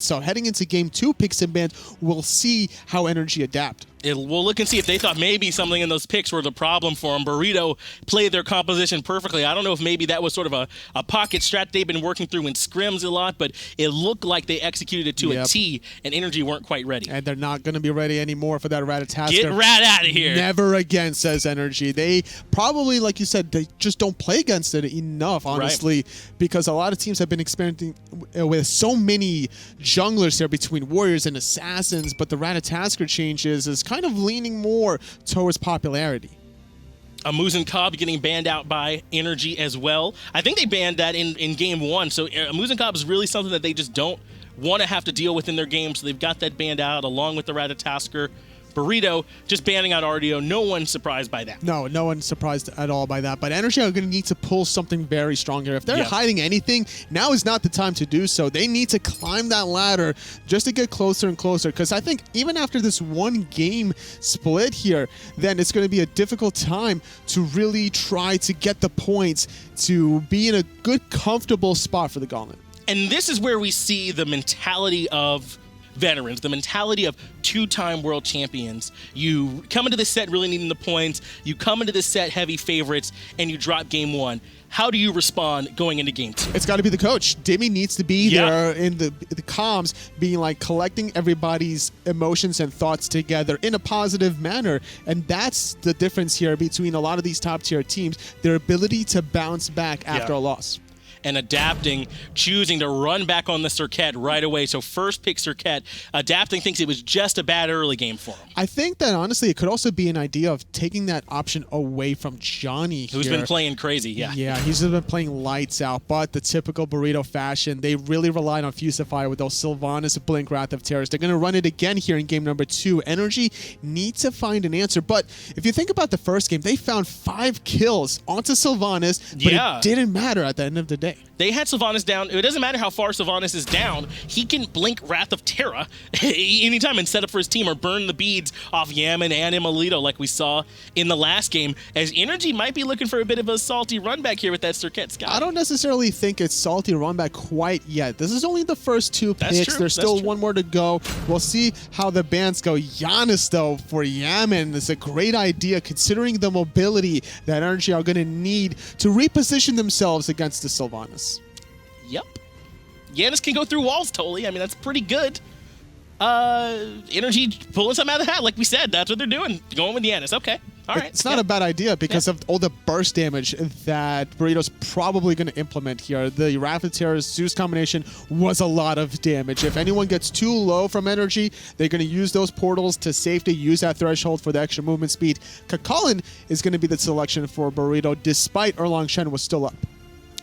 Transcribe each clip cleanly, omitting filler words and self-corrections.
So heading into game 2, picks and bans, we'll see how NRG adapt. We'll look and see if they thought maybe something in those picks were the problem for them. Burrito played their composition perfectly. I don't know if maybe that was sort of a pocket strat they've been working through in scrims a lot, but it looked like they executed it to a T, and NRG weren't quite ready. And they're not going to be ready anymore for that Ratatasker. Get Rat out of here. Never again, says NRG. They probably, like you said, they just don't play against it enough, honestly, because a lot of teams have been experimenting with so many junglers there between warriors and assassins, but the Ratatasker changes is kind of leaning more towards popularity. Cobb getting banned out by NRG as well. I think they banned that in game 1, so Cobb is really something that they just don't want to have to deal with in their game, so they've got that banned out along with the Ratatasker. Burrito just banning out RDO. No one's surprised by that. No one's surprised at all by that. But NRG are going to need to pull something very strong here. If they're hiding anything, now is not the time to do so. They need to climb that ladder just to get closer and closer. Because I think even after this one game split here, then it's going to be a difficult time to really try to get the points to be in a good, comfortable spot for the Gauntlet. And this is where we see the mentality of veterans, the mentality of two-time world champions. You come into this set really needing the points, you come into this set heavy favorites, and you drop game 1. How do you respond going into game 2? It's got to be the coach. Dimmy needs to be there in the comms, being like collecting everybody's emotions and thoughts together in a positive manner. And that's the difference here between a lot of these top-tier teams, their ability to bounce back after a loss. And adapting, choosing to run back on the Serqet right away. So first pick Serqet, adapting, thinks it was just a bad early game for him. I think that honestly it could also be an idea of taking that option away from Dzoni, who's been playing crazy. Yeah, he's been playing lights out, but the typical Burrito fashion, they really relied on Fusify with those Sylvanus Blink Wrath of Terrors. They're going to run it again here in game number 2. NRG need to find an answer, but if you think about the first game, they found 5 kills onto Sylvanus, but it didn't matter at the end of the day. They had Sylvanus down. It doesn't matter how far Sylvanus is down. He can blink Wrath of Terra anytime and set up for his team or burn the beads off Yammyn and emilitoo like we saw in the last game, as NRG might be looking for a bit of a salty run back here with that Serqet Skadi. I don't necessarily think it's salty run back quite yet. This is only the first 2 picks. There's still one more to go. We'll see how the bans go. Janus, though, for Yammyn is a great idea considering the mobility that NRG are going to need to reposition themselves against the Sylvanus. Yep. Janus can go through walls totally. I mean, that's pretty good. NRG pulling something out of the hat, like we said. That's what they're doing. Going with Janus. Okay. All right. It's not a bad idea because of all the burst damage that Burrito's probably going to implement here. The iRaffer Terror's Zeus combination was a lot of damage. If anyone gets too low from NRG, they're going to use those portals to safety, use that threshold for the extra movement speed. Chulainn is going to be the selection for Burrito, despite Erlang Shen was still up.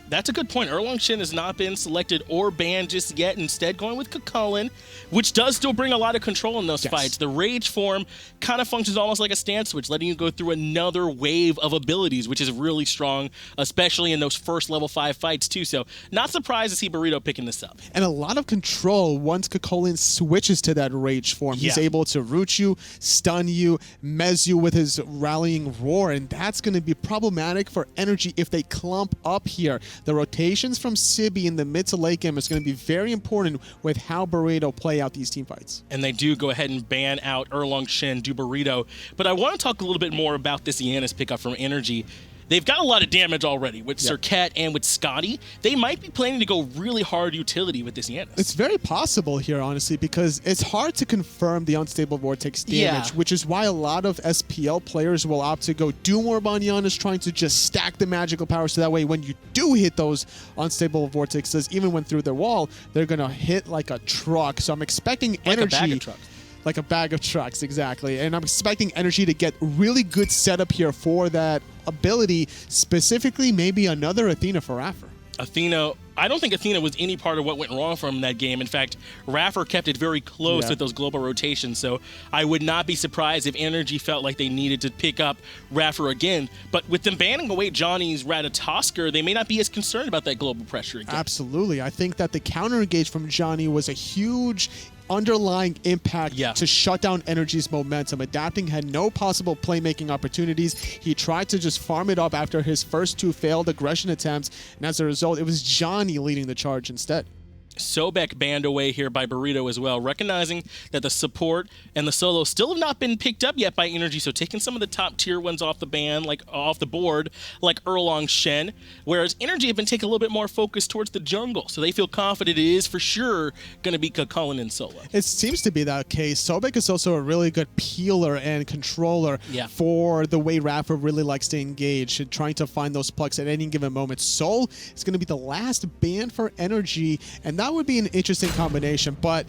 That's a good point. Erlang Shen has not been selected or banned just yet. Instead, going with Chulainn, which does still bring a lot of control in those fights. The Rage form kind of functions almost like a stance switch, letting you go through another wave of abilities, which is really strong, especially in those first level 5 fights, too. So, not surprised to see Burrito picking this up. And a lot of control once Chulainn switches to that Rage form. He's able to root you, stun you, mez you with his rallying roar, and that's going to be problematic for NRG if they clump up here. The rotations from Sibi in the mid to late game is going to be very important with how Burrito play out these team fights. And they do go ahead and ban out Erlang Shen, do Burrito. But I want to talk a little bit more about this Janus pickup from NRG. They've got a lot of damage already with Serqet and with Skadi. They might be planning to go really hard utility with this Janus. It's very possible here, honestly, because it's hard to confirm the unstable vortex damage, which is why a lot of SPL players will opt to go Doom Orb on Janus, trying to just stack the magical powers so that way when you do hit those unstable vortexes, even when through their wall, they're going to hit like a truck. So I'm expecting like NRG... a bag of trucks. Like a bag of trucks, exactly. And I'm expecting NRG to get really good setup here for that ability, specifically maybe another Athena for iRaffer. Athena, I don't think Athena was any part of what went wrong from that game. In fact, iRaffer kept it very close with those global rotations, so I would not be surprised if NRG felt like they needed to pick up iRaffer again. But with them banning away Johnny's Ratatasker, they may not be as concerned about that global pressure again. Absolutely. I think that the counter engage from Johnny was a huge underlying impact to shut down NRG's momentum. Adapting had no possible playmaking opportunities. He tried to just farm it up after his first 2 failed aggression attempts, and as a result, it was Johnny leading the charge instead. Sobek banned away here by Burrito as well, recognizing that the support and the solo still have not been picked up yet by NRG, so taking some of the top tier ones off the ban, like off the board, like Erlong Shen, whereas NRG have been taking a little bit more focus towards the jungle, so they feel confident it is for sure going to be Chulainn in solo. It seems to be that case. Sobek is also a really good peeler and controller for the way iRaffer really likes to engage and trying to find those plucks at any given moment. Soul is going to be the last ban for NRG, and that would be an interesting combination, but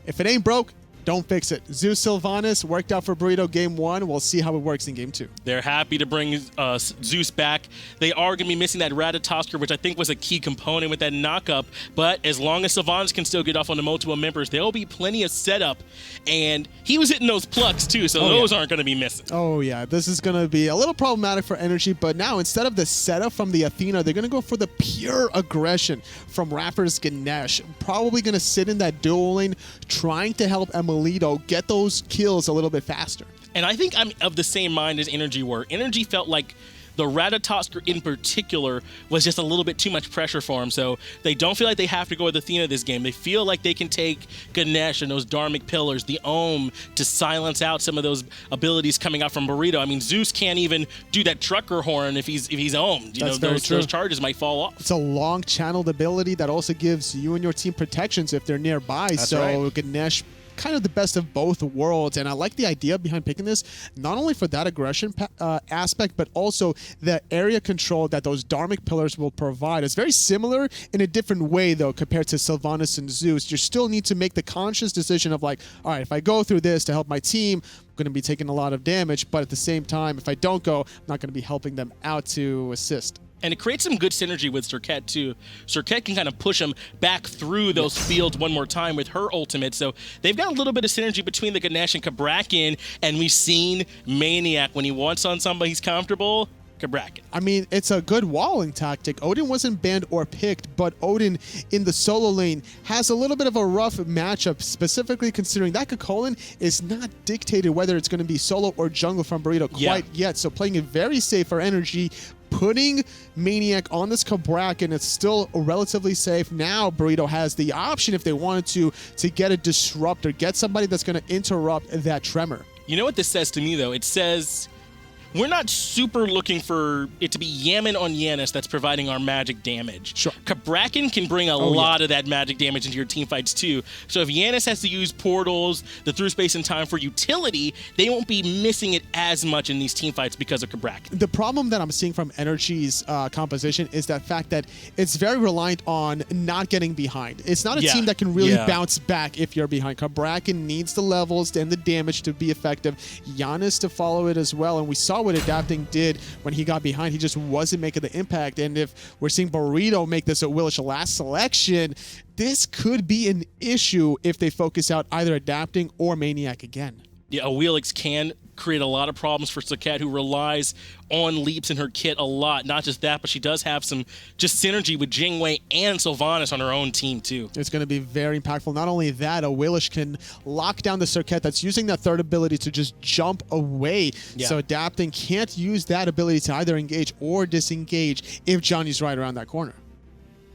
if it ain't broke, don't fix it. Zeus Sylvanus worked out for Burrito game 1. We'll see how it works in game 2. They're happy to bring Zeus back. They are going to be missing that Ratatosker, which I think was a key component with that knockup. But as long as Sylvanus can still get off on the multiple members, there will be plenty of setup. And he was hitting those plucks too, so those aren't going to be missing. Oh yeah, this is going to be a little problematic for NRG. But now instead of the setup from the Athena, they're going to go for the pure aggression from Raffer's Ganesha. Probably going to sit in that dual lane, trying to help emilitoo get those kills a little bit faster. And I think I'm of the same mind as NRG were. NRG felt like the Ratatosker in particular was just a little bit too much pressure for him, so they don't feel like they have to go with Athena this game. They feel like they can take Ganesha and those Dharmic Pillars, the Ohm, to silence out some of those abilities coming out from Burrito. I mean, Zeus can't even do that trucker horn if he's ohmed. You know, those charges might fall off. It's a long channeled ability that also gives you and your team protections if they're nearby. That's right. Ganesha, kind of the best of both worlds, and I like the idea behind picking this, not only for that aggression aspect, but also the area control that those Dharmic Pillars will provide. It's very similar in a different way, though, compared to Sylvanus and Zeus. You still need to make the conscious decision of like, all right, if I go through this to help my team, I'm going to be taking a lot of damage, but at the same time, if I don't go, I'm not going to be helping them out to assist. And it creates some good synergy with Serqet, too. Serqet can kind of push him back through those fields one more time with her ultimate. So they've got a little bit of synergy between the Ganesha and Cabrakan. And we've seen maniaKK, when he wants on somebody he's comfortable, Cabrakan. I mean, it's a good walling tactic. Odin wasn't banned or picked, but Odin in the solo lane has a little bit of a rough matchup, specifically considering that Chulainn is not dictated whether it's going to be solo or jungle from Burrito quite yet. So playing it very safe for NRG, putting maniaKK on this Cabrakan, it's still relatively safe. Now Burrito has the option, if they wanted to get a disruptor, get somebody that's going to interrupt that tremor. You know what this says to me, though? It says we're not super looking for it to be Yammyn on Janus that's providing our magic damage. Sure. Cabrakan can bring a lot of that magic damage into your team fights too. So if Janus has to use portals, the through space and time for utility, they won't be missing it as much in these team fights because of Cabrakan. The problem that I'm seeing from NRG's composition is that fact that it's very reliant on not getting behind. It's not a team that can really bounce back if you're behind. Cabrakan needs the levels and the damage to be effective. Janus to follow it as well, and we saw what Adapting did when he got behind. He just wasn't making the impact, and if we're seeing Burrito make this Awilix last selection, this could be an issue if they focus out either Adapting or maniaKK again. Yeah, Awilix can create a lot of problems for Serqet, who relies on leaps in her kit a lot. Not just that, but she does have some just synergy with Jing and Sylvanus on her own team too. It's going to be very impactful. Not only that, Awilix can lock down the Serqet that's using that third ability to just jump away. So Adapting can't use that ability to either engage or disengage if Johnny's right around that corner.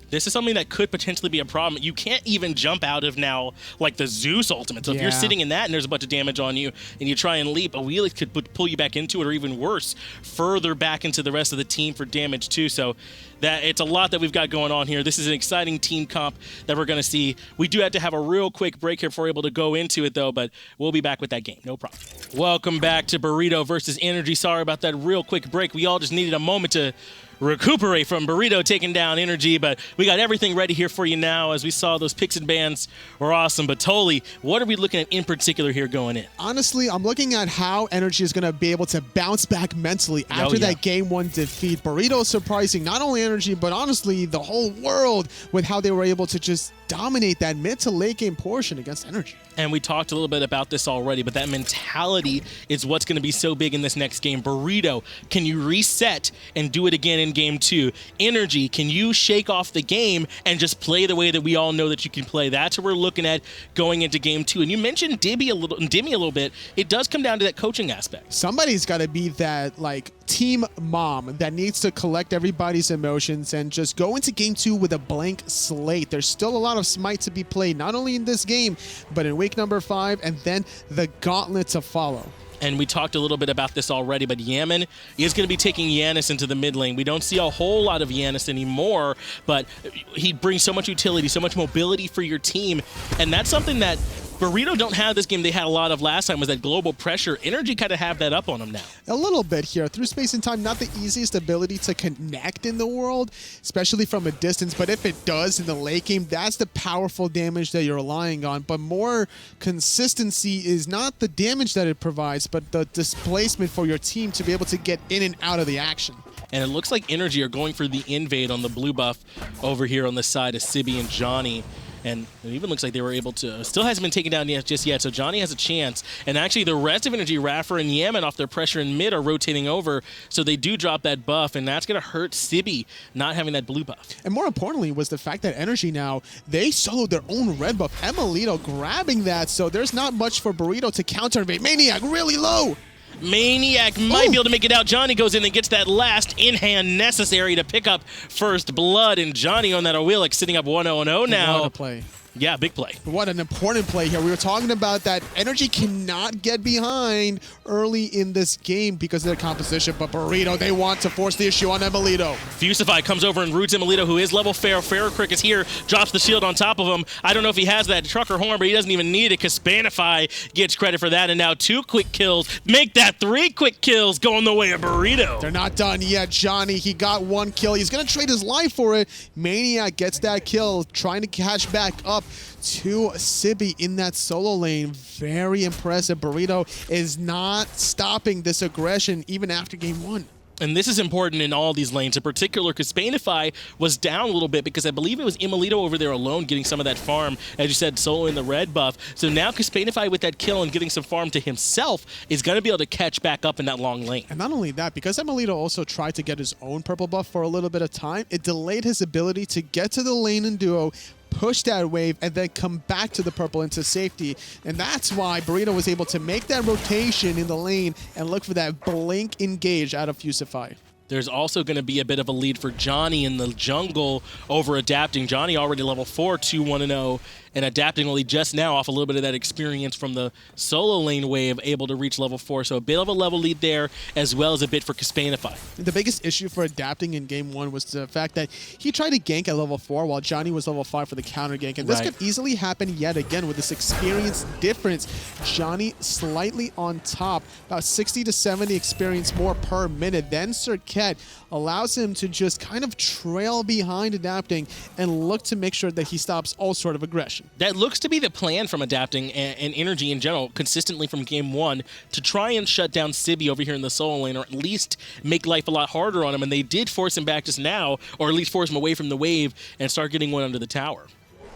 This is something that could potentially be a problem. You can't even jump out of now, like the Zeus ultimate. So if you're sitting in that and there's a bunch of damage on you and you try and leap, Awilix could pull you back into it, or even worse, further back into the rest of the team for damage too. So that it's a lot that we've got going on here. This is an exciting team comp that we're going to see. We do have to have a real quick break here before we're able to go into it, though, but we'll be back with that game. No problem. Welcome back to Burrito versus NRG. Sorry about that real quick break. We all just needed a moment to recuperate from Burrito taking down NRG, but we got everything ready here for you now. As we saw, those picks and bans were awesome. But Toli, what are we looking at in particular here going in? Honestly, I'm looking at how NRG is going to be able to bounce back mentally after that game 1 defeat. Burrito surprising not only NRG, but honestly the whole world with how they were able to just dominate that mid to late game portion against NRG. And we talked a little bit about this already, but that mentality is what's going to be so big in this next game. Burrito, can you reset and do it again in game 2? NRG, can you shake off the game and just play the way that we all know that you can play? That's what we're looking at going into game 2. And you mentioned Dimmy a little bit. It does come down to that coaching aspect. Somebody's got to be that like team mom that needs to collect everybody's emotions and just go into game 2 with a blank slate. There's still a lot of Smite to be played, not only in this game, but in week number 5, and then the gauntlet to follow. And we talked a little bit about this already, but Yammyn is going to be taking Janus into the mid lane. We don't see a whole lot of Janus anymore, but he brings so much utility, so much mobility for your team, and that's something that Burrito don't have this game. They had a lot of last time, was that global pressure. NRG kind of have that up on them now. A little bit here. Through space and time, not the easiest ability to connect in the world, especially from a distance, but if it does in the late game, that's the powerful damage that you're relying on. But more consistency is not the damage that it provides, but the displacement for your team to be able to get in and out of the action. And it looks like NRG are going for the invade on the blue buff over here on the side of Sibi and Dzoni. And it even looks like they were able to, still hasn't been taken down just yet, so Dzoni has a chance. And actually the rest of NRG, iRaffer and Yammyn off their pressure in mid are rotating over, so they do drop that buff, and that's going to hurt Sibi not having that blue buff. And more importantly was the fact that NRG now, they soloed their own red buff. emilitoo grabbing that, so there's not much for Burrito to counter invade. maniaKK really low. maniaKK might be able to make it out. Dzoni goes in and gets that last in-hand necessary to pick up first blood, and Dzoni on that Awilix sitting up 1-0-0 now. What a play. Yeah, big play. What an important play here. We were talking about that NRG cannot get behind early in this game because of their composition, but Burrito, they want to force the issue on emilitoo. Fusify comes over and roots emilitoo, who is level fair. FaraKrik is here, drops the shield on top of him. I don't know if he has that trucker horn, but he doesn't even need it. Kespainify gets credit for that, and now 2 quick kills. Make that 3 quick kills going the way of Burrito. They're not done yet. Dzoni, he got 1 kill. He's going to trade his life for it. maniaKK gets that kill, trying to catch back up to Sibi in that solo lane. Very impressive. Burrito is not stopping this aggression even after game 1. And this is important in all these lanes. In particular, Kespainify was down a little bit because I believe it was emilitoo over there alone getting some of that farm, as you said, solo in the red buff. So now Kespainify with that kill and getting some farm to himself is going to be able to catch back up in that long lane. And not only that, because emilitoo also tried to get his own purple buff for a little bit of time, it delayed his ability to get to the lane in duo, push that wave, and then come back to the purple into safety. And that's why Burrito was able to make that rotation in the lane and look for that blink engage out of Fusify. There's also going to be a bit of a lead for Dzoni in the jungle over adapting. Dzoni already level 4, 2-1-0, and adapting only just now off a little bit of that experience from the solo lane wave, able to reach level 4. So a bit of a level lead there, as well as a bit for Kespainify. The biggest issue for adapting in game 1 was the fact that he tried to gank at level 4 while Dzoni was level 5 for the counter gank. And this could easily happen yet again with this experience difference. Dzoni slightly on top, about 60 to 70 experience more per minute. Then Serqet allows him to just kind of trail behind adapting and look to make sure that he stops all sort of aggression. That looks to be the plan from adapting and NRG in general, consistently from game 1, to try and shut down Sibi over here in the solo lane, or at least make life a lot harder on him. And they did force him back just now, or at least force him away from the wave and start getting one under the tower.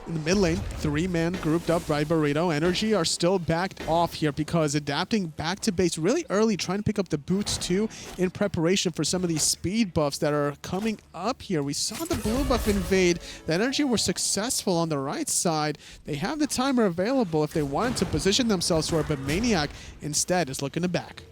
In the mid lane, 3-man grouped up by Burrito. NRG are still backed off here because adapting back to base really early, trying to pick up the boots too in preparation for some of these speed buffs that are coming up here. We saw the blue buff invade. The NRG were successful on the right side. They have the timer available if they wanted to position themselves for it, but maniaKK instead is looking to back.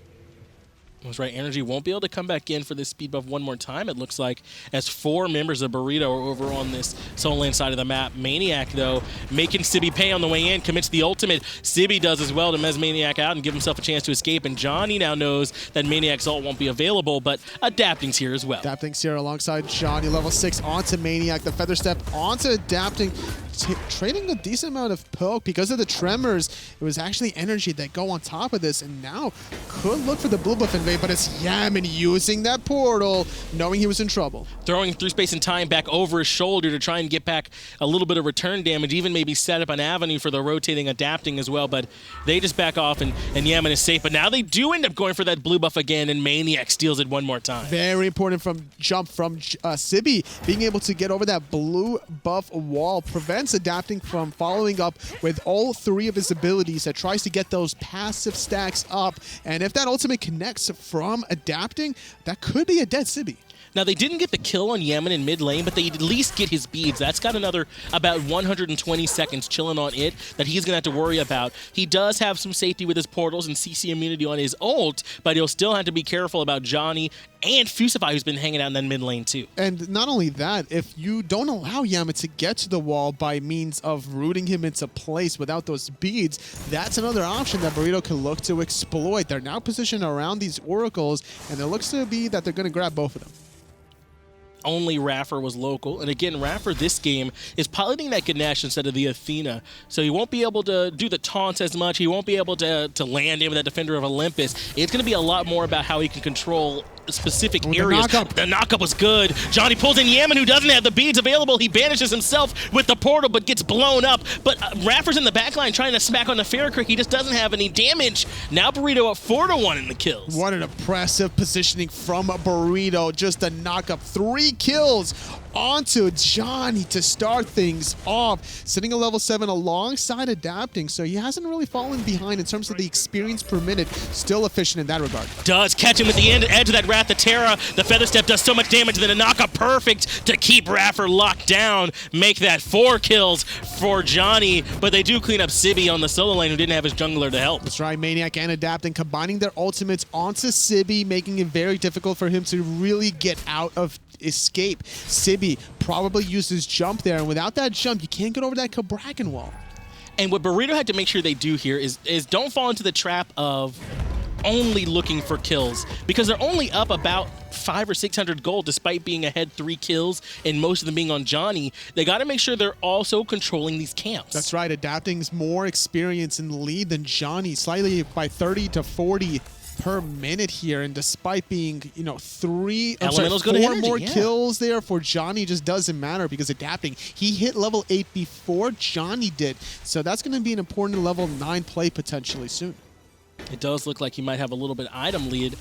Was right. NRG won't be able to come back in for this speed buff one more time, it looks like, as 4 members of Burrito are over on this solo lane side of the map. maniaKK, though, making Sibi pay on the way in, commits the ultimate. Sibi does as well to mez maniaKK out and give himself a chance to escape, and Dzoni now knows that maniaKK's ult won't be available, but adapting's here as well. Adapting's here alongside Dzoni, level 6 onto maniaKK. The feather step onto adapting, trading a decent amount of poke because of the tremors. It was actually NRG that go on top of this, and now could look for the blue buff invade, but it's Yammyn using that portal, knowing he was in trouble. Throwing through space and time back over his shoulder to try and get back a little bit of return damage, even maybe set up an avenue for the rotating adapting as well, but they just back off, and Yammyn is safe. But now they do end up going for that blue buff again, and maniaKK steals it one more time. Very important jump from Sibi, being able to get over that blue buff wall, prevents adapting from following up with all 3 of his abilities that tries to get those passive stacks up, and if that ultimate connects from adapting, that could be a dead Sibi. Now, they didn't get the kill on Yammyn in mid lane, but they at least get his beads. That's got another about 120 seconds chilling on it that he's going to have to worry about. He does have some safety with his portals and CC immunity on his ult, but he'll still have to be careful about Dzoni and Fusify, who's been hanging out in that mid lane too. And not only that, if you don't allow Yammyn to get to the wall by means of rooting him into place without those beads, that's another option that Burrito can look to exploit. They're now positioned around these oracles, and it looks to be that they're going to grab both of them. Only iRaffer was local. And again, iRaffer this game is piloting that Ganesha instead of the Athena. So he won't be able to do the taunts as much. He won't be able to land in with that Defender of Olympus. It's going to be a lot more about how he can control specific areas. The knockup was good. Dzoni pulls in Yammyn, who doesn't have the beads available. He banishes himself with the portal, but gets blown up. But iRaffer's in the backline trying to smack on the FaraKrik. He just doesn't have any damage. Now Burrito up 4-1 in the kills. What an impressive positioning from Burrito. Just a knock-up. 3 kills onto Dzoni to start things off. Sitting at level 7 alongside adapting, so he hasn't really fallen behind in terms of the experience per minute. Still efficient in that regard. Does catch him at the edge of that Wrath of Terra. The Feather Step does so much damage, then a knockup perfect to keep iRaffer locked down. Make that 4 kills for Dzoni, but they do clean up Sibi on the solo lane, who didn't have his jungler to help. That's right, maniaKK and adapting, combining their ultimates onto Sibi, making it very difficult for him to really get out of escape. Sibi probably used his jump there, and without that jump, you can't get over that Cabrakan wall. And what Burrito had to make sure they do here is don't fall into the trap of only looking for kills, because they're only up about 500 or 600 gold despite being ahead 3 kills and most of them being on Dzoni. They got to make sure they're also controlling these camps. That's right, adapting's more experience in the lead than Dzoni, slightly by 30 to 40 per minute here, and despite being, you know, 4 more kills there for Dzoni, just doesn't matter because adapting, he hit level 8 before Dzoni did, so that's going to be an important level 9 play potentially soon. It does look like he might have a little bit item lead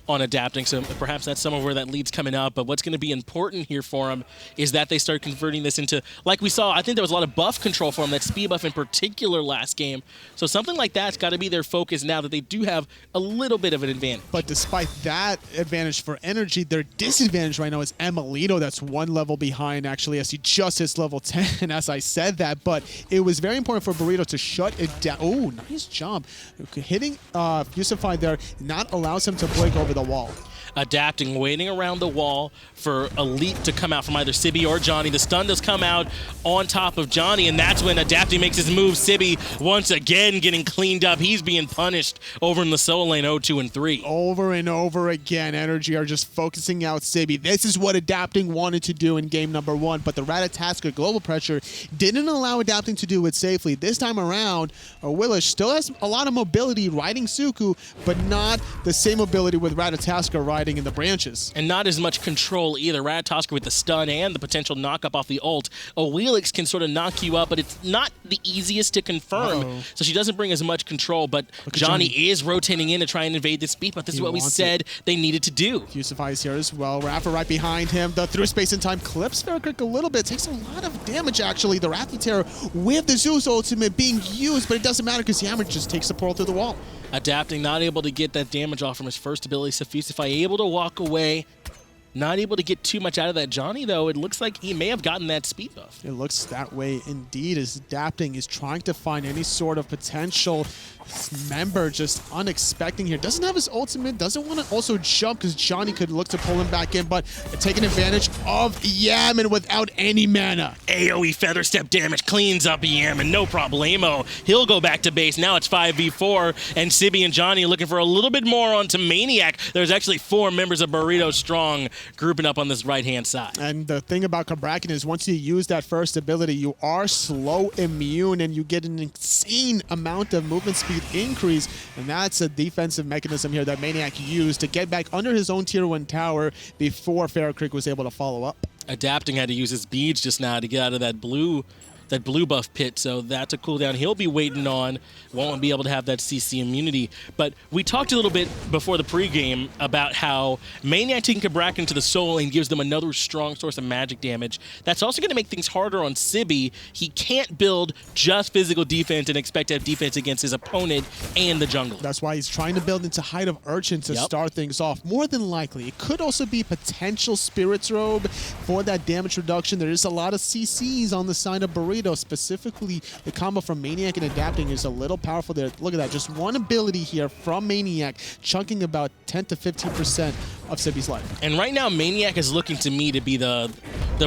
on adapting, so perhaps that's some of where that lead's coming up. But what's going to be important here for him is that they start converting this into, like we saw, I think there was a lot of buff control for him, that speed buff in particular last game. So something like that's got to be their focus now that they do have a little bit of an advantage. But despite that advantage for NRG, their disadvantage right now is emilitoo. That's 1 level behind, actually, as he just hits level 10, as I said that. But it was very important for Burrito to shut it down. Oh, nice jump. Hitting Fusify there not allows him to break over the wall. Adapting, waiting around the wall for a leap to come out from either Sibi or Dzoni. The stun does come out on top of Dzoni, and that's when adapting makes his move. Sibi once again getting cleaned up. He's being punished over in the solo lane 0-2 and 3. Over and over again, NRG are just focusing out Sibi. This is what adapting wanted to do in game number 1, but the Ratatasker global pressure didn't allow adapting to do it safely. This time around, Awilix still has a lot of mobility riding Suku, but not the same mobility with Ratatasker riding in the branches. And not as much control either. Ratatasker with the stun and the potential knock-up off the ult. Awilix can sort of knock you up, but it's not the easiest to confirm. So she doesn't bring as much control, but Dzoni is rotating in to try and invade this speed, but this is what we said they needed to do. Fusify is here as well. iRaffer right behind him. The through space and time clips FaraKrik a little bit. Takes a lot of damage, actually. The Wrath of Terror with the Zeus ultimate being used, but it doesn't matter because Yammyn just takes the portal through the wall. Adapting, not able to get that damage off from his first ability. So Fusify able to walk away. Not able to get too much out of that. Dzoni, though, it looks like he may have gotten that speed buff. It looks that way indeed, as adapting is trying to find any sort of potential member, just unexpecting here. Doesn't have his ultimate, doesn't want to also jump because Dzoni could look to pull him back in, but taking advantage of Yammyn without any mana. AoE Feather Step damage cleans up Yammyn, no problemo. He'll go back to base. Now it's 5v4, and Sibi and Dzoni are looking for a little bit more onto maniaKK. There's actually 4 members of Burrito strong grouping up on this right-hand side. And the thing about Cabrakan is once you use that first ability, you are slow immune, and you get an insane amount of movement speed increase, and that's a defensive mechanism here that maniaKK used to get back under his own tier 1 tower before FaraKrik was able to follow up. Adapting had to use his beads just now to get out of that blue that blue buff pit, so that's a cooldown he'll be waiting on. Won't be able to have that CC immunity. But we talked a little bit before the pregame about how maniaKK taking Cabrakan to the soul lane gives them another strong source of magic damage. That's also going to make things harder on Sibi. He can't build just physical defense and expect to have defense against his opponent and the jungler. That's why he's trying to build into Height of Urchin to start things off. More than likely, it could also be potential Spirit's Robe for that damage reduction. There is a lot of CCs on the side of Burrito. Specifically, the combo from maniaKK and adapting is a little powerful there. Look at that. Just one ability here from maniaKK, chunking about 10 to 15% of Sibi's life. And right now, maniaKK is looking to me to be the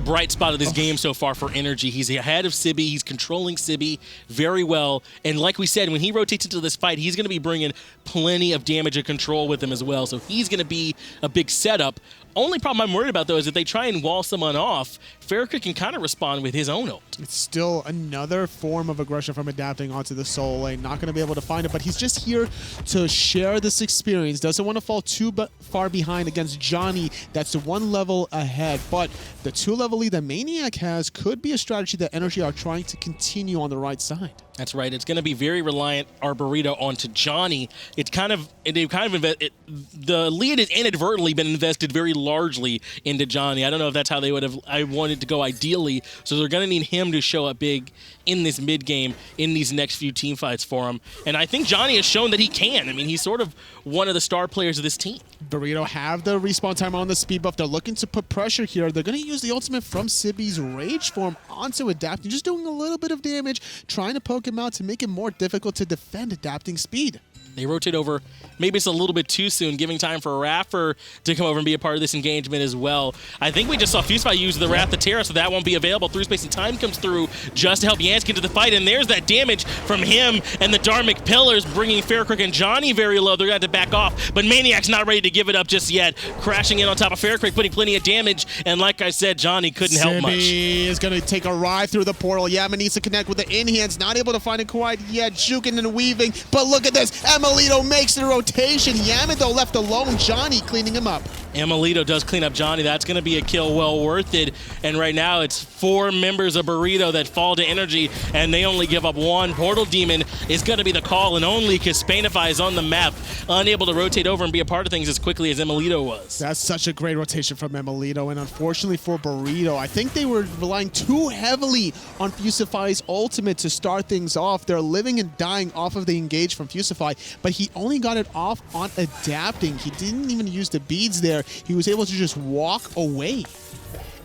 bright spot of this game so far for NRG. He's ahead of Sibi. He's controlling Sibi very well. And like we said, when he rotates into this fight, he's going to be bringing plenty of damage and control with him as well. So he's going to be a big setup. Only problem I'm worried about, though, is if they try and wall someone off, FaraKrik can kind of respond with his own ult. It's still another form of aggression from adapting onto the soul lane. Not going to be able to find it, but he's just here to share this experience. Doesn't want to fall too far behind against Dzoni. That's one level ahead, but the 2-level lead that maniaKK has could be a strategy that NRG are trying to continue on the right side. That's right. It's going to be very reliant, our Burrito, onto Dzoni. The lead has inadvertently been invested very largely into Dzoni. I don't know if that's how they would have. I wanted to go ideally. So they're going to need him to show up big in this mid game, in these next few team fights for him. And I think Dzoni has shown that he can. I mean, he's sort of one of the star players of this team. Burrito have the respawn time on the speed buff. They're looking to put pressure here. They're going to use the ultimate from Sibi's Rage form onto adapting, just doing a little bit of damage, trying to poke him out to make it more difficult to defend adapting speed. They rotate over. Maybe it's a little bit too soon, giving time for iRaffer to come over and be a part of this engagement as well. I think we just saw Fusify use the Wrath of Terra, so that won't be available. Through Space and Time comes through just to help Yammyn get into the fight, and there's that damage from him and the Dharmic Pillars, bringing FaraKrik and Dzoni very low. They're going to have to back off, but maniaKK's not ready to give it up just yet. Crashing in on top of FaraKrik, putting plenty of damage, and like I said, Dzoni couldn't help much. Sibi is going to take a ride through the portal. Yammyn needs to connect with the in-hands, not able to find it quite yet. Juking and weaving, but look at this. emilitoo makes the rotation. Yammyn, though, left alone. Dzoni cleaning him up. emilitoo does clean up Dzoni. That's going to be a kill well worth it. And right now, it's 4 members of Burrito that fall to NRG, and they only give up 1. Portal Demon is going to be the call, and only Kespainify is on the map, unable to rotate over and be a part of things as quickly as emilitoo was. That's such a great rotation from emilitoo, and unfortunately for Burrito, I think they were relying too heavily on Fusify's ultimate to start things off. They're living and dying off of the engage from Fusify, but he only got it off on adapting. He didn't even use the beads there. He was able to just walk away.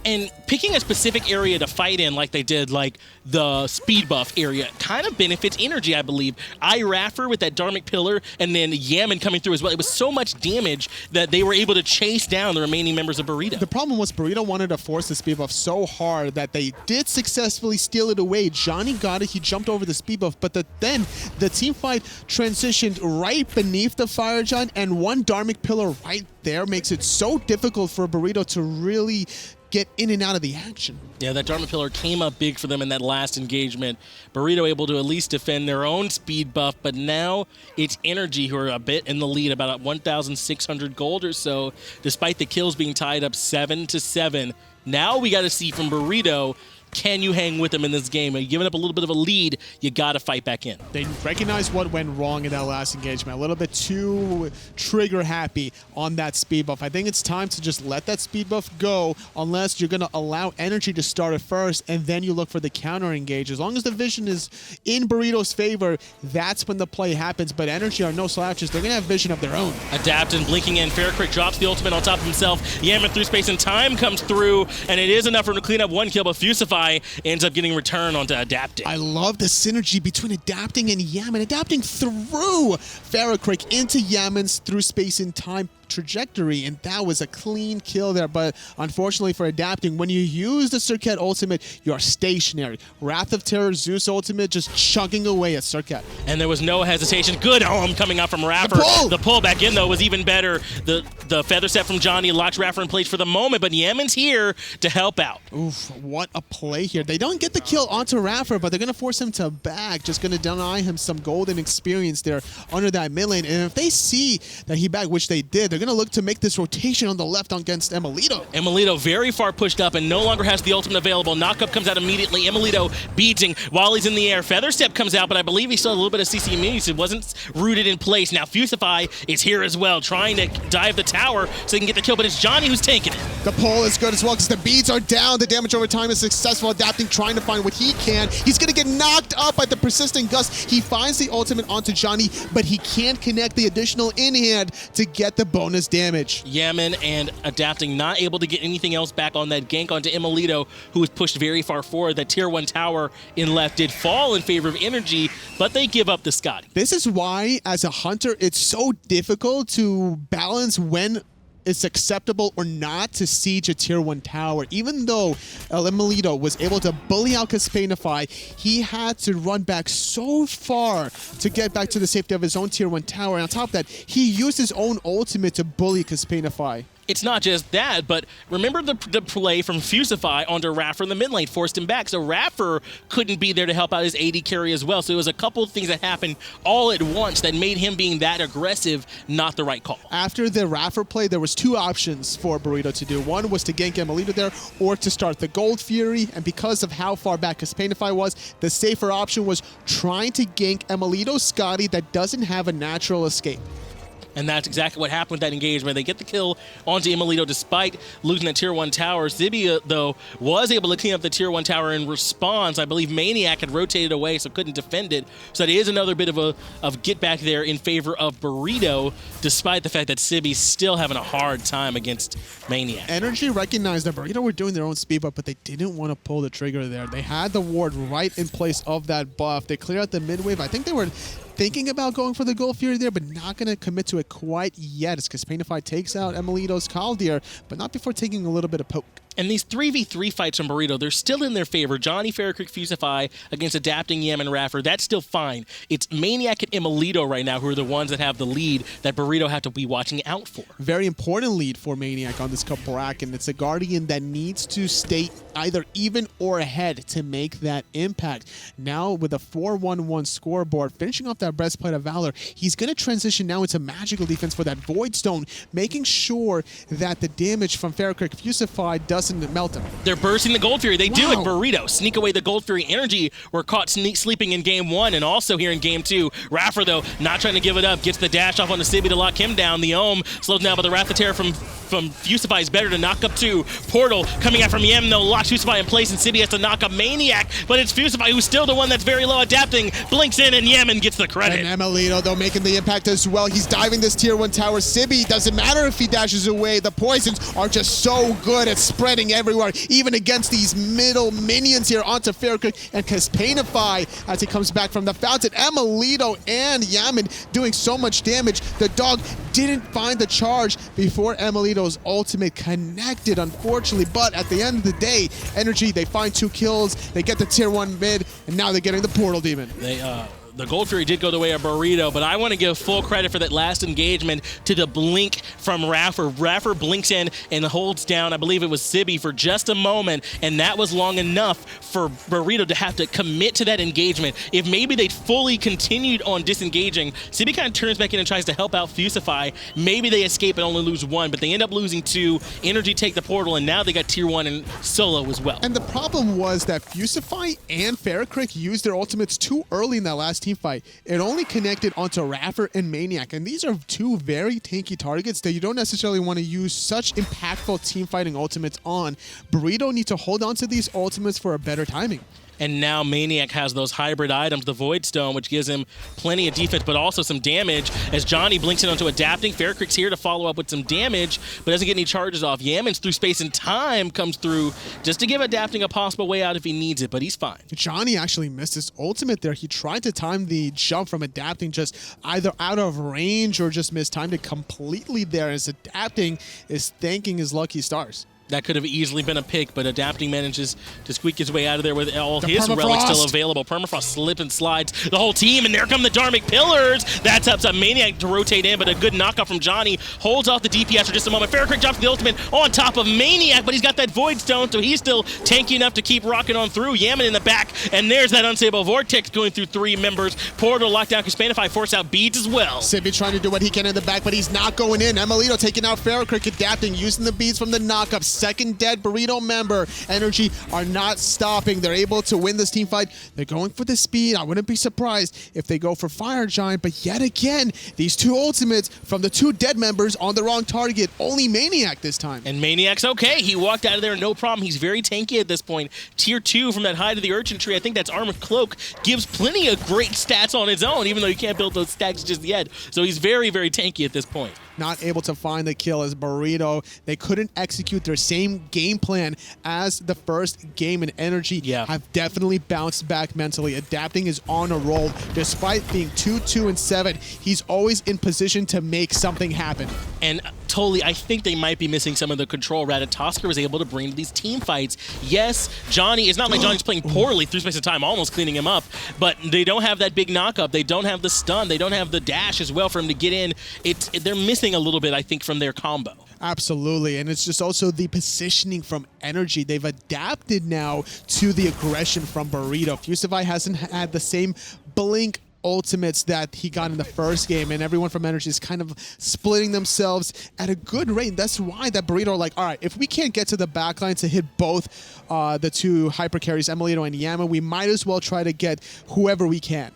And picking a specific area to fight in like they did, like the speed buff area, kind of benefits NRG, I believe. iRaffer with that Dharmic Pillar, and then Yammyn coming through as well. It was so much damage that they were able to chase down the remaining members of Burrito. The problem was Burrito wanted to force the speed buff so hard that they did successfully steal it away. Dzoni got it. He jumped over the speed buff, but then the team fight transitioned right beneath the Fire Giant, and one Dharmic Pillar right there makes it so difficult for Burrito to really get in and out of the action. Yeah, that Dharmic Pillar came up big for them in that last engagement. Burrito able to at least defend their own speed buff, but now it's NRG who are a bit in the lead, about 1,600 gold or so, despite the kills being tied up 7-7. Now we got to see from Burrito, can you hang with them in this game? Are you giving up a little bit of a lead? You got to fight back in. They recognized what went wrong in that last engagement. A little bit too trigger happy on that speed buff. I think it's time to just let that speed buff go, unless you're going to allow NRG to start it first, and then you look for the counter engage. As long as the vision is in Burrito's favor, that's when the play happens. But NRG are no slouches. They're going to have vision of their own. Adapt and blinking in. FaraKrik drops the ultimate on top of himself. Yammyn through space and time comes through, and it is enough for him to clean up 1 kill, but Fusify ends up getting return onto adapting. I love the synergy between adapting and Yammyn. Adapting through FaraKrik into Yammyn's through space and time trajectory, and that was a clean kill there. But unfortunately for adapting, when you use the Serqet ultimate, you are stationary. Wrath of Terror Zeus ultimate just chugging away at Serqet. And there was no hesitation. Good home coming out from iRaffer. The pull back in, though, was even better. The feather set from Dzoni locks iRaffer in place for the moment, but Yammyn's here to help out. Oof, what a play here. They don't get the kill onto iRaffer, but they're going to force him to back. Just going to deny him some golden experience there under that mid lane. And if they see that he back, which they did, they're going to look to make this rotation on the left against emilitoo. emilitoo very far pushed up and no longer has the ultimate available. Knockup comes out immediately. emilitoo beating while he's in the air. Feather Step comes out, but I believe he still had a little bit of CC immunity, so it wasn't rooted in place. Now Fusify is here as well, trying to dive the tower so he can get the kill, but it's Dzoni who's taking it. The pull is good as well because the beads are down. The damage over time is successful, adapting, trying to find what he can. He's going to get knocked up by the persistent gust. He finds the ultimate onto Dzoni, but he can't connect the additional in-hand to get the bonus damage. Yammyn and adapting, not able to get anything else back on that gank onto emilitoo, who was pushed very far forward. That tier 1 tower in left did fall in favor of NRG, but they give up the Skadi. This is why, as a hunter, it's so difficult to balance when it's acceptable or not to siege a tier 1 tower. Even though emilitoo was able to bully out Kespainify, he had to run back so far to get back to the safety of his own tier 1 tower. And on top of that, he used his own ultimate to bully Kespainify. It's not just that, but remember the play from Fusify onto iRaffer in the mid lane, forced him back. So iRaffer couldn't be there to help out his AD carry as well. So it was a couple of things that happened all at once that made him being that aggressive not the right call. After the iRaffer play, there was 2 options for Burrito to do. One was to gank emilitoo there, or to start the Gold Fury. And because of how far back Kespainify was, the safer option was trying to gank emilitoo Skadi that doesn't have a natural escape. And that's exactly what happened with that engagement. They get the kill onto emilitoo despite losing that tier 1 tower. Sibi, though, was able to clean up the tier 1 tower in response. I believe maniaKK had rotated away, so couldn't defend it. So that is another bit of get back there in favor of Burrito, despite the fact that Sibi's still having a hard time against maniaKK. NRG recognized that Burrito were doing their own speed buff, but they didn't want to pull the trigger there. They had the ward right in place of that buff. They cleared out the mid wave. I think they were thinking about going for the Gold Fury there, but not going to commit to it quite yet as Kespainify takes out emilitoo's Kaldir, but not before taking a little bit of poke. And these 3v3 fights from Burrito, they're still in their favor. Dzoni, FaraKrik, Fusify against adapting Yammyn, iRaffer, that's still fine. It's maniaKK and emilitoo right now who are the ones that have the lead that Burrito have to be watching out for. Very important lead for maniaKK on this Cabrakan. It's a Guardian that needs to stay either even or ahead to make that impact. Now with a 4-1-1 scoreboard, finishing off that Breastplate of Valor, he's going to transition now into magical defense for that Void Stone, making sure that the damage from FaraKrik Fusify doesn't melt him. They're bursting the Gold Fury. They do it. Burrito sneak away the Gold Fury. NRG were caught sleeping in game 1 and also here in game 2. iRaffer, though, not trying to give it up. Gets the dash off on the Sibi to lock him down. The Ohm slows down, but the Wrath of Terror from Fusify is better to knock up 2. Portal coming out from Yammyn, though, locks Fusify in place, and Sibi has to knock up maniaKK, but it's Fusify who's still the one that's very low adapting. Blinks in, and Yammyn gets the credit. And emilitoo, though, making the impact as well. He's diving this tier 1 tower. Sibi, doesn't matter if he dashes away. The poisons are just so good at spreading everywhere, even against these middle minions here onto FaraKrik and Kespainify as he comes back from the fountain. emilitoo and Yammyn doing so much damage. The dog didn't find the charge before emilitoo's ultimate connected, unfortunately, but at the end of the day, NRG, they find 2 kills, they get the tier 1 mid, and now they're getting the Portal Demon. The Gold Fury did go the way of Burrito, but I want to give full credit for that last engagement to the blink from iRaffer. iRaffer blinks in and holds down, I believe it was Sibi, for just a moment, and that was long enough for Burrito to have to commit to that engagement. If maybe they'd fully continued on disengaging, Sibi kind of turns back in and tries to help out Fusify. Maybe they escape and only lose 1, but they end up losing 2. NRG take the portal, and now they got tier 1 and solo as well. And the problem was that Fusify and FaraKrik used their ultimates too early in that last team fight. It only connected onto iRaffer and maniaKK, and these are 2 very tanky targets that you don't necessarily want to use such impactful team fighting ultimates on. Burrito needs to hold on to these ultimates for a better timing. And now maniaKK has those hybrid items, the Void Stone, which gives him plenty of defense, but also some damage. As Dzoni blinks in onto adapting, FaraKrik's here to follow up with some damage, but doesn't get any charges off. Yammyn's through space and time comes through just to give adapting a possible way out if he needs it, but he's fine. Dzoni actually missed his ultimate there. He tried to time the jump from adapting just either out of range or just mistimed it completely there, as adapting is thanking his lucky stars. That could have easily been a pick, but Adapting manages to squeak his way out of there with all his relics still available. Permafrost slip and slides the whole team, and there come the Dharmic Pillars. That sets up maniaKK to rotate in, but a good knockoff from Dzoni holds off the DPS for just a moment. FaraKrik drops the ultimate on top of maniaKK, but he's got that Void Stone, so he's still tanky enough to keep rocking on through. Yammyn in the back, and there's that Unstable Vortex going through 3 members. Portal lockdown, Kespainify force out beads as well. Sibi trying to do what he can in the back, but he's not going in. emilitoo taking out FaraKrik, adapting, using the beads from the knockup. Second dead Burrito member. NRG are not stopping. They're able to win this team fight. They're going for the speed. I wouldn't be surprised if they go for Fire Giant, but yet again, these 2 ultimates from the 2 dead members on the wrong target. Only maniaKK this time. And maniaKK's okay. He walked out of there no problem. He's very tanky at this point. Tier 2 from that Hide of the Urchin tree. I think that's Armored Cloak. Gives plenty of great stats on its own, even though you can't build those stacks just yet. So he's very, very tanky at this point. Not able to find the kill as Burrito. They couldn't execute their same game plan as the first game, and NRG have definitely bounced back mentally. Adapting is on a roll. Despite being 2-2-7, he's always in position to make something happen. And totally, I think they might be missing some of the control Ratatoskr was able to bring to these team fights. Yes, Dzoni, it's not like Johnny's playing poorly through space of time, almost cleaning him up, but they don't have that big knockup. They don't have the stun. They don't have the dash as well for him to get in. They're missing a little bit, I think, from their combo. Absolutely, and it's just also the positioning from NRG. They've adapted now to the aggression from Burrito. Fusify hasn't had the same blink ultimates that he got in the first game, and everyone from NRG is kind of splitting themselves at a good rate. That's why that Burrito are like, all right, if we can't get to the backline to hit both the 2 hyper carries, emilitoo and Yammyn, we might as well try to get whoever we can.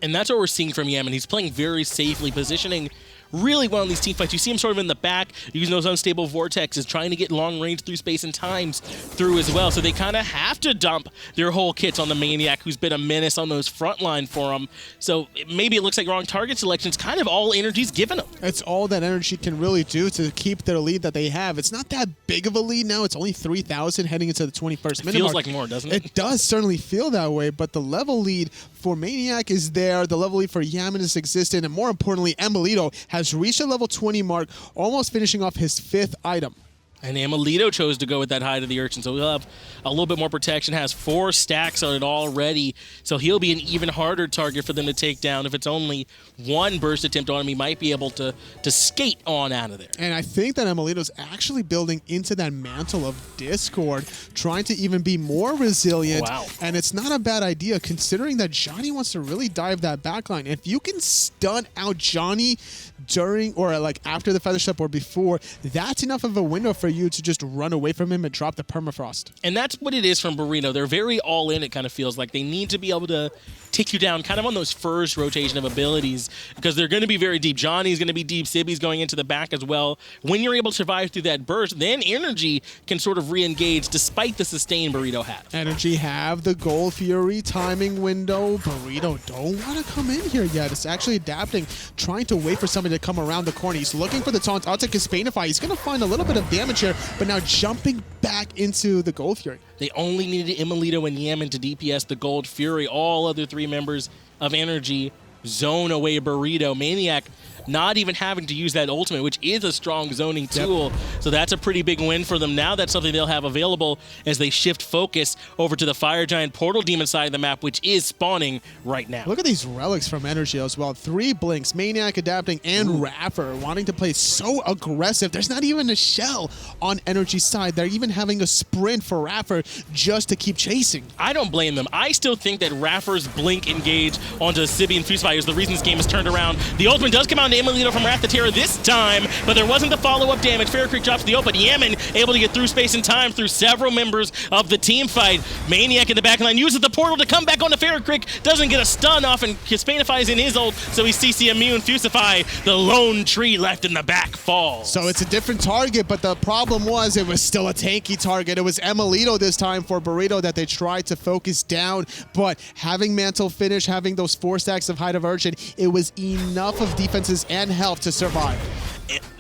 And that's what we're seeing from Yammyn. He's playing very safely, positioning really well in these team fights. You see him sort of in the back, using those unstable vortexes, trying to get long range through space and times through as well. So they kind of have to dump their whole kits on the maniaKK, who's been a menace on those front line for them. So maybe it looks like wrong target selection. It's kind of all NRG's given them. It's all that NRG can really do to keep their lead that they have. It's not that big of a lead now. It's only 3,000 heading into the 21st minute feels mark. like more, doesn't it? It does certainly feel that way, but the level lead for maniaKK is there. The level lead for Yammyn is existent, and more importantly, emilitoo has reached a level 20 mark, almost finishing off his 5th item. And emilitoo chose to go with that Hide of the Urchin, so he'll have a little bit more protection, has 4 stacks on it already, so he'll be an even harder target for them to take down. If it's only 1 burst attempt on him, he might be able to skate on out of there. And I think that emilitoo's actually building into that mantle of Discord, trying to even be more resilient. Wow. And it's not a bad idea, considering that Dzoni wants to really dive that backline. If you can stun out Dzoni during or like after the Feather Step or before, that's enough of a window for you to just run away from him and drop the permafrost. And that's what it is from Burrito. They're very all in, it kind of feels like. They need to be able to take you down kind of on those first rotation of abilities because they're going to be very deep. Dzoni's going to be deep. Sibi's going into the back as well. When you're able to survive through that burst, then NRG can sort of re-engage despite the sustain Burrito have. NRG have the Gold Fury timing window. Burrito don't want to come in here yet. It's actually adapting, trying to wait for somebody to come around the corner. He's looking for the taunt out to Kespainify. He's going to find a little bit of damage here, but now jumping back into the Gold Fury. They only needed emilitoo and Yammyn to DPS the Gold Fury. All other 3 members of NRG zone away Burrito. maniaKK not even having to use that ultimate, which is a strong zoning tool. So that's a pretty big win for them. Now that's something they'll have available as they shift focus over to the Fire Giant Portal Demon side of the map, which is spawning right now. Look at these relics from NRG as well. 3 blinks, maniaKK adapting, and iRaffer wanting to play so aggressive. There's not even a shell on NRG's side. They're even having a sprint for iRaffer just to keep chasing. I don't blame them. I still think that iRaffer's blink engage onto Sibi and Fusify is the reason this game has turned around. The ultimate does come out to emilitoo from Wrath of Terror this time, but there wasn't the follow-up damage. FaraKrik drops the ult, but Yammyn able to get through space and time through several members of the team fight. maniaKK in the backline uses the portal to come back on to FaraKrik, doesn't get a stun off, and Kespainify is in his ult, so he's CC immune. Fusify, the lone tree left in the back, falls. So it's a different target, but the problem was it was still a tanky target. It was emilitoo this time for Burrito that they tried to focus down, but having Mantle finish, having those 4 stacks of Hide of Urchin, it was enough of defenses and health to survive.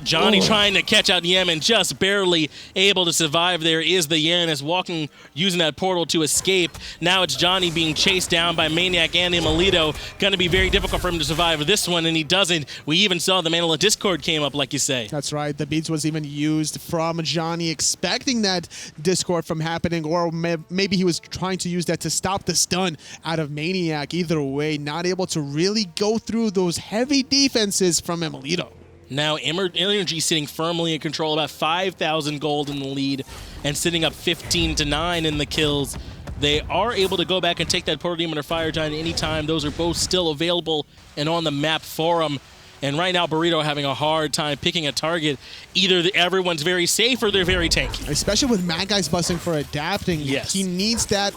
Dzoni trying to catch out Yammyn, just barely able to survive. There is the Janus walking, using that portal to escape. Now it's Dzoni being chased down by maniaKK and emilitoo. Going to be very difficult for him to survive this one, and he doesn't. We even saw the Mantle of Discord came up, like you say. That's right. The beats was even used from Dzoni, expecting that Discord from happening, or maybe he was trying to use that to stop the stun out of maniaKK. Either way, not able to really go through those heavy defenses from emilitoo. Now NRG sitting firmly in control, about 5,000 gold in the lead, and sitting up 15-9 in the kills. They are able to go back and take that Portal Demon or Fire Giant anytime. Those are both still available and on the map for them. And right now, Burrito having a hard time picking a target. Either everyone's very safe or they're very tanky. Especially with Mad Guys busting for adapting. Yes. He needs that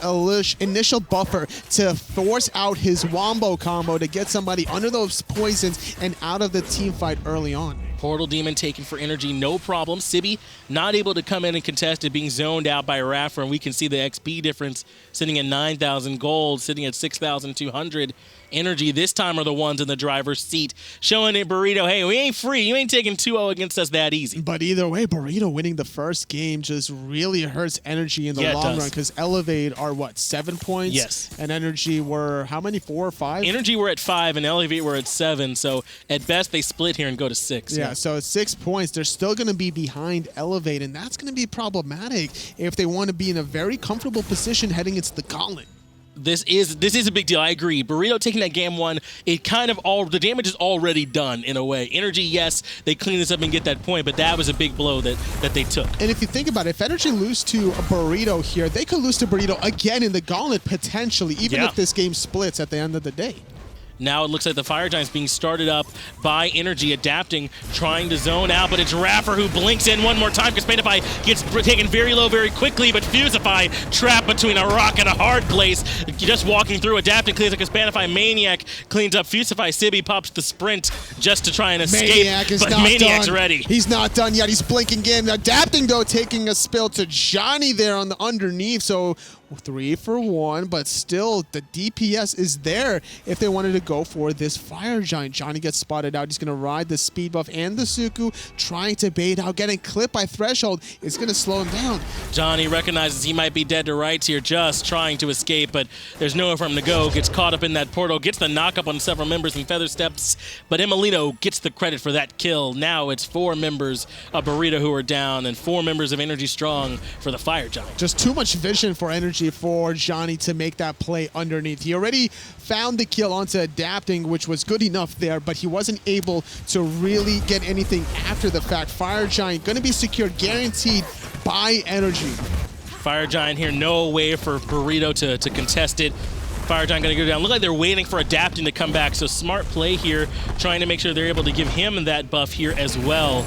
initial buffer to force out his wombo combo to get somebody under those poisons and out of the team fight early on. Portal Demon taken for energy, no problem. Sibi not able to come in and contest it, being zoned out by iRaffer, and we can see the XP difference sitting at 9,000 gold, sitting at 6,200. Energy this time are the ones in the driver's seat, showing it Burrito, hey, we ain't free. You ain't taking 2-0 against us that easy. But either way, Burrito winning the first game just really hurts energy in the long run, because Elevate are, what, 7 points? Yes. And energy were, how many, 4 or 5? Energy were at 5 and Elevate were at 7, so at best they split here and go to 6. Yeah, so at 6 points, they're still going to be behind Elevate, and that's going to be problematic if they want to be in a very comfortable position heading into the Gauntlet. This is a big deal. I agree. Burrito taking that game 1, it kind of the damage is already done in a way. Energy, yes, they clean this up and get that point, but that was a big blow that they took. And if you think about it, if Energy lose to a Burrito here, they could lose to Burrito again in the Gauntlet potentially, even if this game splits at the end of the day. Now it looks like the Fire Giant's being started up by Energy, adapting, trying to zone out, but it's iRaffer who blinks in one more time. Kespainify gets taken very low very quickly, but Fusify trapped between a rock and a hard place. Just walking through, adapting, cleans up Kespainify. maniaKK cleans up Fusify. Sibi pops the sprint just to try and escape, but maniaKK's ready. He's not done yet. He's blinking in. Adapting, though, taking a spill to Dzoni there on the underneath, so 3 for 1, but still the DPS is there if they wanted to go for this Fire Giant. Dzoni gets spotted out. He's going to ride the speed buff and the Suku, trying to bait out, getting clipped by Threshold. It's going to slow him down. Dzoni recognizes he might be dead to rights here, just trying to escape, but there's nowhere for him to go. Gets caught up in that portal, gets the knock-up on several members and Feather Steps, but emilitoo gets the credit for that kill. Now it's 4 members of Burrito who are down and 4 members of Energy Strong for the Fire Giant. Just too much vision for Energy for Dzoni to make that play underneath. He already found the kill onto adapting, which was good enough there, but he wasn't able to really get anything after the fact. Fire Giant going to be secured, guaranteed by Energy. Fire Giant here, no way for Burrito to contest it. Fire Giant going to go down. Look like they're waiting for adapting to come back, so smart play here, trying to make sure they're able to give him that buff here as well.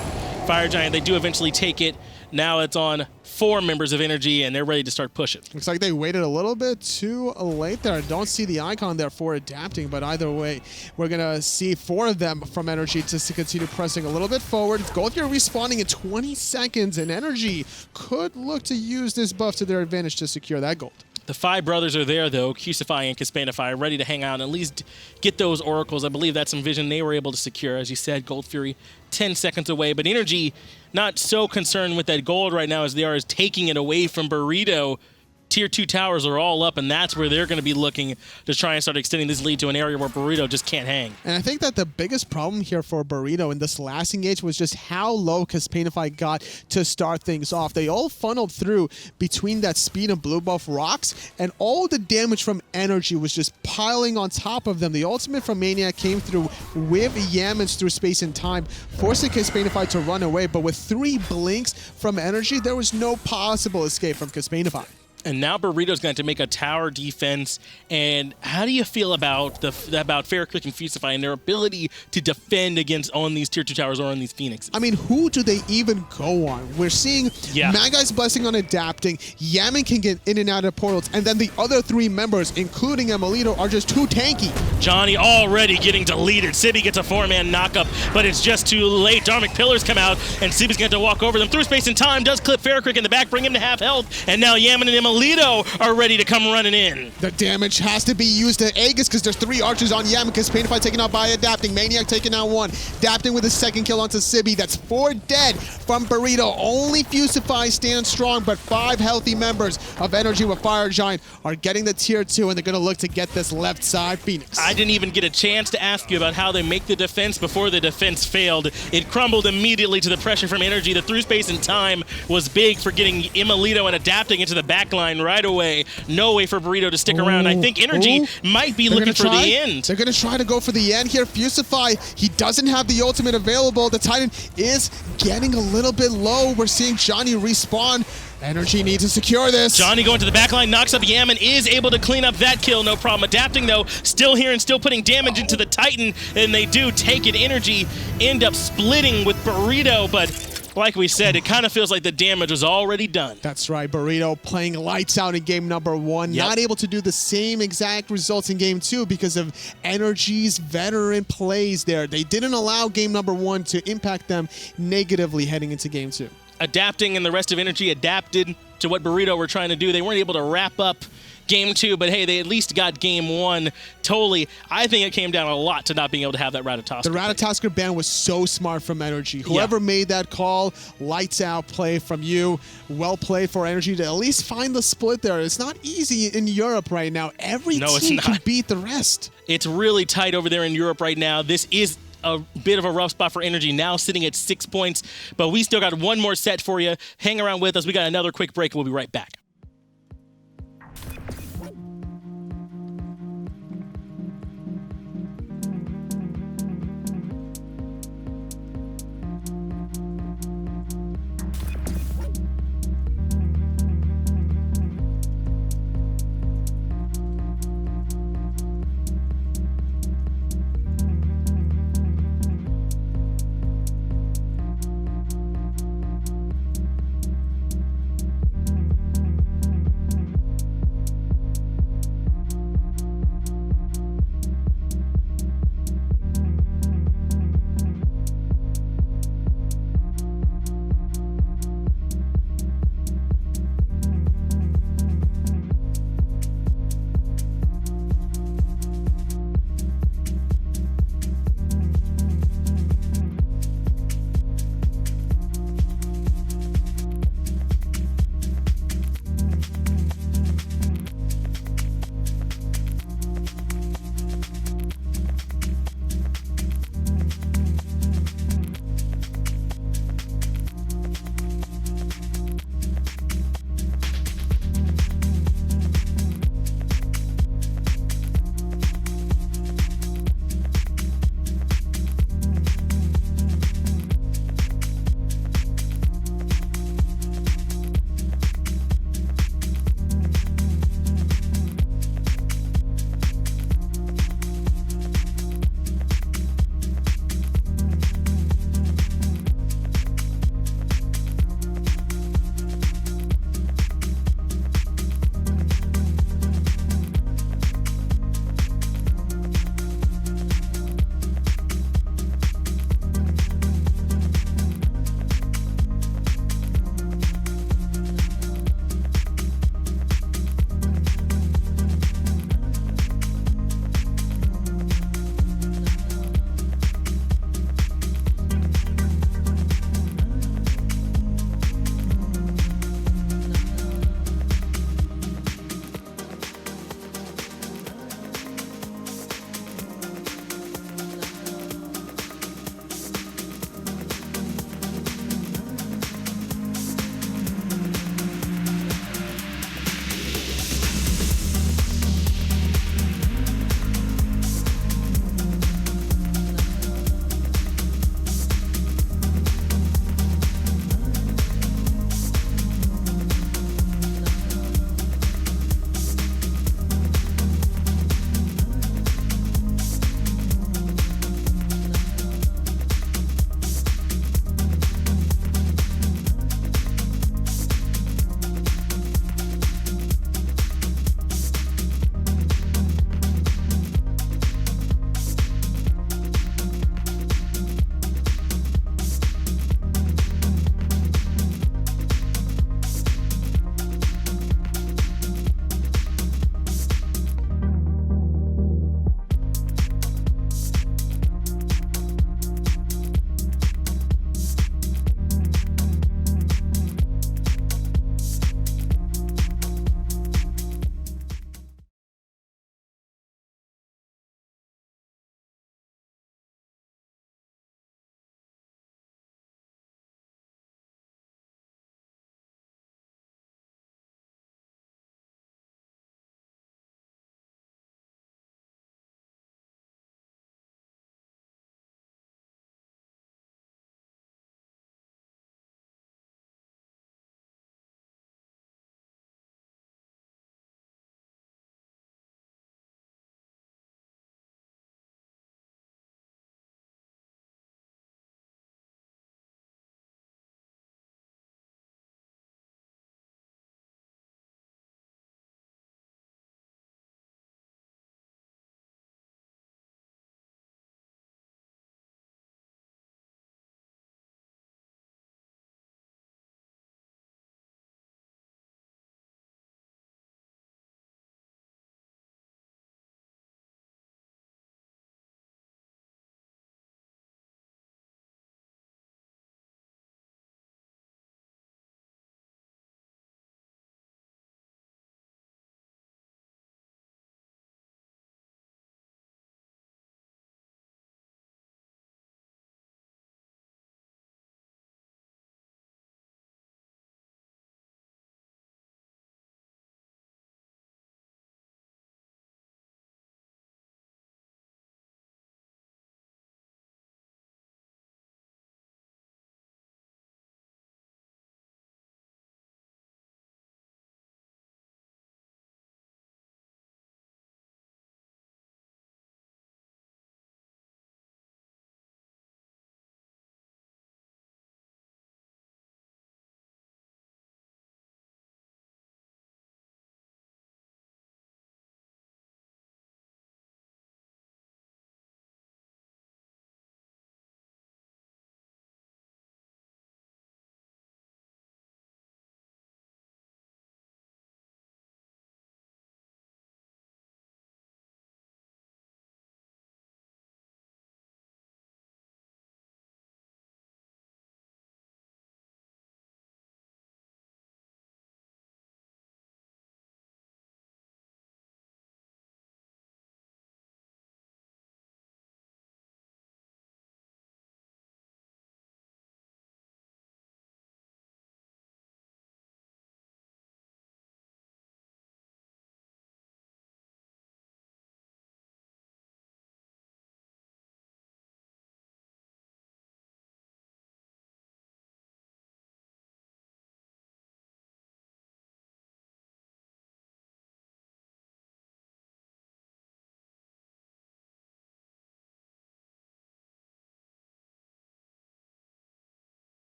Fire Giant, they do eventually take it. Now it's on 4 members of Energy, and they're ready to start pushing. Looks like they waited a little bit too late there. Don't see the icon there for adapting, but either way, we're going to see 4 of them from Energy to continue pressing a little bit forward. Goldgear respawning in 20 seconds, and Energy could look to use this buff to their advantage to secure that gold. The 5 brothers are there, though, Fusify and Kespainify, ready to hang out and at least get those oracles. I believe that's some vision they were able to secure. As you said, Gold Fury 10 seconds away, but Energy not so concerned with that gold right now as they are taking it away from Burrito. Tier 2 towers are all up, and that's where they're going to be looking to try and start extending this lead to an area where Burrito just can't hang. And I think that the biggest problem here for Burrito in this last engage was just how low Kespainify got to start things off. They all funneled through between that speed and blue buff rocks, and all the damage from Energy was just piling on top of them. The ultimate from maniaKK came through with Yammyn through space and time, forcing Kespainify to run away, but with 3 blinks from Energy, there was no possible escape from Kespainify. And now Burrito's going to make a tower defense. And how do you feel about FaraKrik and Fusify and their ability to defend on these tier 2 towers or on these Phoenixes? I mean, who do they even go on? We're seeing Mad Guy's blessing on adapting. Yammyn can get in and out of portals, and then the other 3 members, including emilitoo, are just too tanky. Dzoni already getting deleted. Sibi gets a 4-man knockup, but it's just too late. Dharmic Pillars come out, and Sibi's going to walk over them through space and time. Does clip FaraKrik in the back, bring him to half health, and now Yammyn and emilitoo emilitoo are ready to come running in. The damage has to be used to Aegis because there's 3 archers on Yammyn. Kespainify taken out by adapting. maniaKK taking out 1. Adapting with a second kill onto Sibi. That's 4 dead from Burrito. Only Fusify stands strong, but 5 healthy members of NRG with Fire Giant are getting the tier 2, and they're going to look to get this left side Phoenix. I didn't even get a chance to ask you about how they make the defense before the defense failed. It crumbled immediately to the pressure from NRG. The through space and time was big for getting emilitoo and adapting into the backline right away. No way for Burrito to stick around. I think NRG might be looking for the end. They're going to try to go for the end here. Fusify, he doesn't have the ultimate available. The Titan is getting a little bit low. We're seeing Johnny respawn. NRG needs to secure this. Johnny going to the backline, knocks up Yammyn, is able to clean up that kill, no problem. Adapting though, still here and still putting damage into the Titan, and they do take it. NRG end up splitting with Burrito, but like we said, it kind of feels like the damage was already done. That's right, Burrito playing lights out in game number 1. Yep. Not able to do the same exact results in game 2 because of NRG's veteran plays there. They didn't allow game number 1 to impact them negatively heading into game 2. Adapting and the rest of NRG adapted to what Burrito were trying to do. They weren't able to wrap up game 2, but hey, they at least got game 1 totally. I think it came down a lot to not being able to have that Ratatosker. The Ratatosker ban was so smart from NRG. Whoever made that call, lights out play from you. Well played for NRG to at least find the split there. It's not easy in Europe right now. Every team can beat the rest. It's really tight over there in Europe right now. This is a bit of a rough spot for NRG, now sitting at 6 points, but we still got one more set for you. Hang around with us. We got another quick break. We'll be right back.